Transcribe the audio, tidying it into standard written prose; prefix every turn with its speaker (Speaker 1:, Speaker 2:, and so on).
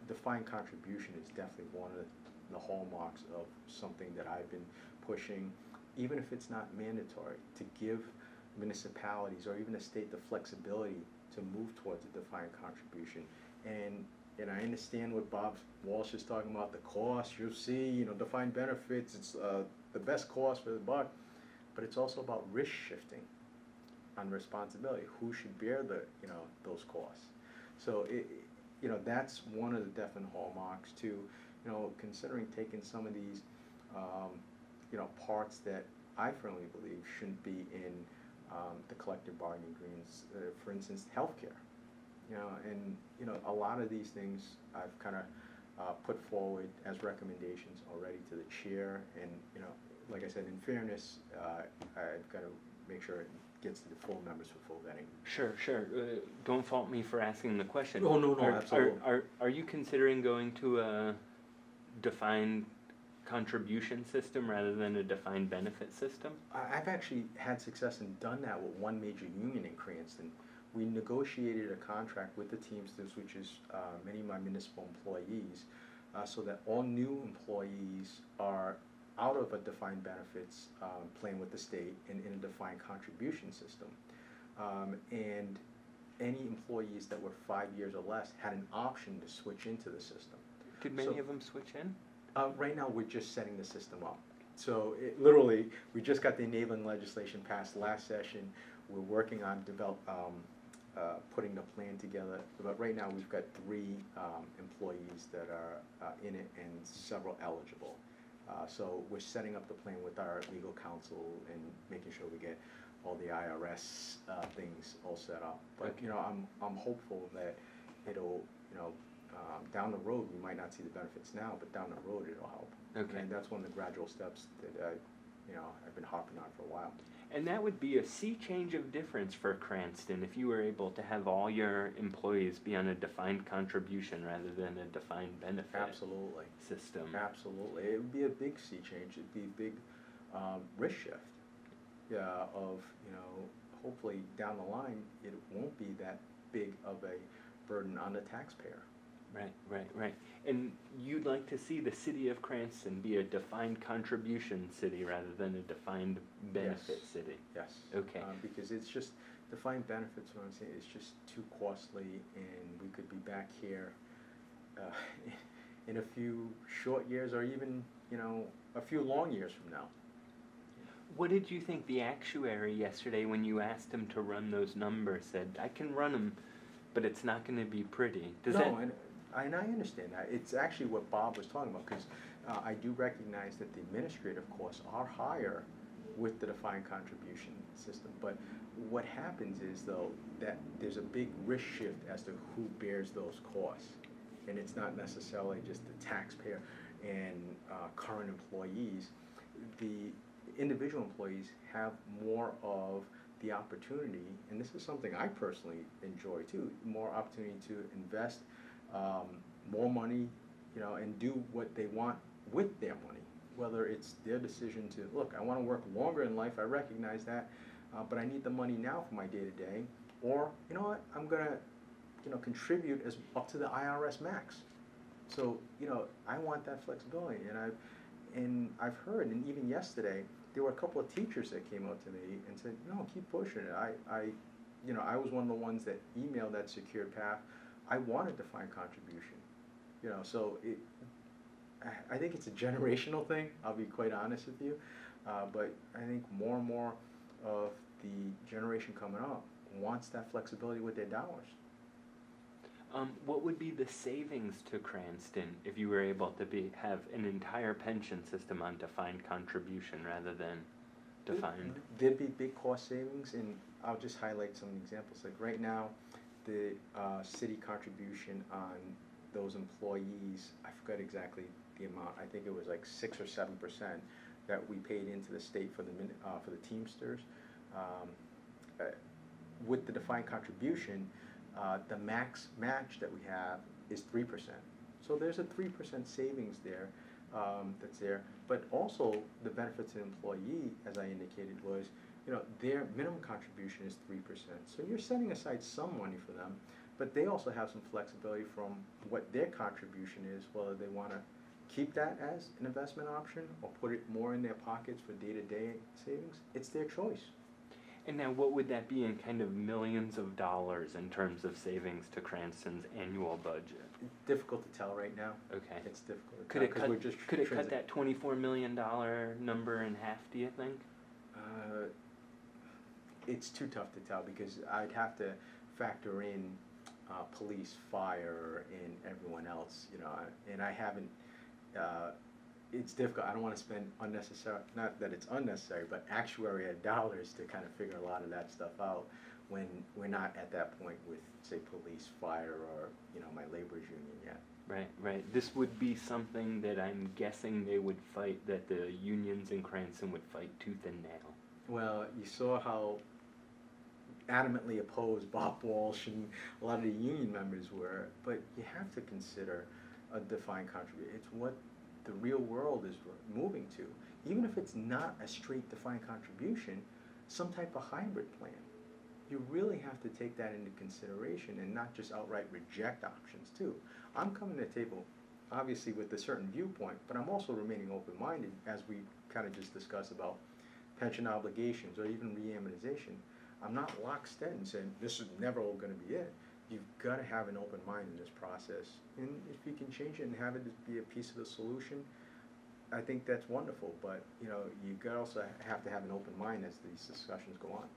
Speaker 1: defined contribution is definitely one of the hallmarks of something that I've been pushing, even if it's not mandatory, to give municipalities or even a state the flexibility to move towards a defined contribution. And I understand what Bob Walsh is talking about, the cost. You'll see, defined benefits, it's the best cost for the buck, but it's also about risk shifting on responsibility. Who should bear those costs? So that's one of the definite hallmarks too. Considering taking some of these, parts that I firmly believe shouldn't be in the collective bargaining agreements. For instance, healthcare. A lot of these things I've kind of put forward as recommendations already to the chair, and like I said, in fairness, I've got to make sure it gets to the full members for full vetting.
Speaker 2: Sure. Don't fault me for asking the question.
Speaker 1: Oh, no, absolutely.
Speaker 2: Are you considering going to a defined contribution system rather than a defined benefit system?
Speaker 1: I've actually had success and done that with one major union in Cranston. We negotiated a contract with the Teamsters, which is many of my municipal employees, so that all new employees are out of a defined benefits plan with the state and in a defined contribution system. And any employees that were 5 years or less had an option to switch into the system.
Speaker 2: Did many of them switch in?
Speaker 1: Right now, we're just setting the system up. So literally, we just got the enabling legislation passed last session. We're working on putting the plan together. But right now, we've got 3 employees that are in it and several eligible. So we're setting up the plan with our legal counsel and making sure we get all the IRS things all set up. But
Speaker 2: okay.
Speaker 1: I'm hopeful that it'll down the road we might not see the benefits now, but down the road it'll help.
Speaker 2: Okay.
Speaker 1: And that's one of the gradual steps that I've been harping on for a while.
Speaker 2: And that would be a sea change of difference for Cranston if you were able to have all your employees be on a defined contribution rather than a defined benefit
Speaker 1: Absolutely.
Speaker 2: system.
Speaker 1: Absolutely. It would be a big sea change. It'd be a big risk shift. Of hopefully down the line it won't be that big of a burden on the taxpayer.
Speaker 2: Right. And you'd like to see the city of Cranston be a defined contribution city rather than a defined benefit city?
Speaker 1: Yes.
Speaker 2: Okay.
Speaker 1: Because it's just, defined benefits, what I'm saying, it's just too costly, and we could be back here in a few short years or even, a few long years from now.
Speaker 2: What did you think the actuary yesterday when you asked him to run those numbers said? I can run them, but it's not going to be pretty.
Speaker 1: And I understand that. It's actually what Bob was talking about, because I do recognize that the administrative costs are higher with the defined contribution system. But what happens is, though, that there's a big risk shift as to who bears those costs. And it's not necessarily just the taxpayer and current employees. The individual employees have more of the opportunity, and this is something I personally enjoy too, more opportunity to invest more money, and do what they want with their money. Whether it's their decision to, look, I want to work longer in life, I recognize that, but I need the money now for my day-to-day, or, you know what, I'm going to, contribute as up to the IRS max. So, I want that flexibility, and I've heard, and even yesterday, there were a couple of teachers that came up to me and said, no, keep pushing it. I was one of the ones that emailed that secured path. I want a defined contribution. So I think it's a generational thing, I'll be quite honest with you. But I think more and more of the generation coming up wants that flexibility with their dollars.
Speaker 2: What would be the savings to Cranston if you were able to have an entire pension system on defined contribution rather than defined?
Speaker 1: There'd be big cost savings, and I'll just highlight some examples. Like right now, the city contribution on those employees, I forgot exactly the amount. I think it was like 6 or 7% that we paid into the state for the Teamsters. With the defined contribution, the max match that we have is 3%. So there's a 3% savings there that's there. But also the benefit to the employee, as I indicated, was their minimum contribution is 3%. So you're setting aside some money for them, but they also have some flexibility from what their contribution is, whether they want to keep that as an investment option or put it more in their pockets for day-to-day savings. It's their choice.
Speaker 2: And now what would that be in kind of millions of dollars in terms of savings to Cranston's annual budget?
Speaker 1: Difficult to tell right now.
Speaker 2: Okay.
Speaker 1: It's difficult to
Speaker 2: Could
Speaker 1: tell
Speaker 2: it
Speaker 1: because
Speaker 2: cut,
Speaker 1: we're just
Speaker 2: could it cut that $24 million number in half, do you think?
Speaker 1: It's too tough to tell because I'd have to factor in police, fire, and everyone else, you know, and I haven't, it's difficult. I don't want to spend unnecessary, not that it's unnecessary, but actuarial dollars to kind of figure a lot of that stuff out when we're not at that point with, say, police, fire, or, you know, my laborers union yet.
Speaker 2: Right, right. This would be something that I'm guessing they would fight, that the unions in Cranston would fight tooth and nail.
Speaker 1: Well, you saw how adamantly opposed Bob Walsh and a lot of the union members were, but you have to consider a defined contribution. It's what the real world is moving to. Even if it's not a straight defined contribution, some type of hybrid plan. You really have to take that into consideration and not just outright reject options too. I'm coming to the table obviously with a certain viewpoint, but I'm also remaining open-minded as we kind of just discussed about pension obligations or even reamortization. I'm not locked in saying this is never going to be it. You've got to have an open mind in this process. And if you can change it and have it be a piece of the solution, I think that's wonderful. But, you know, you also have to have an open mind as these discussions go on.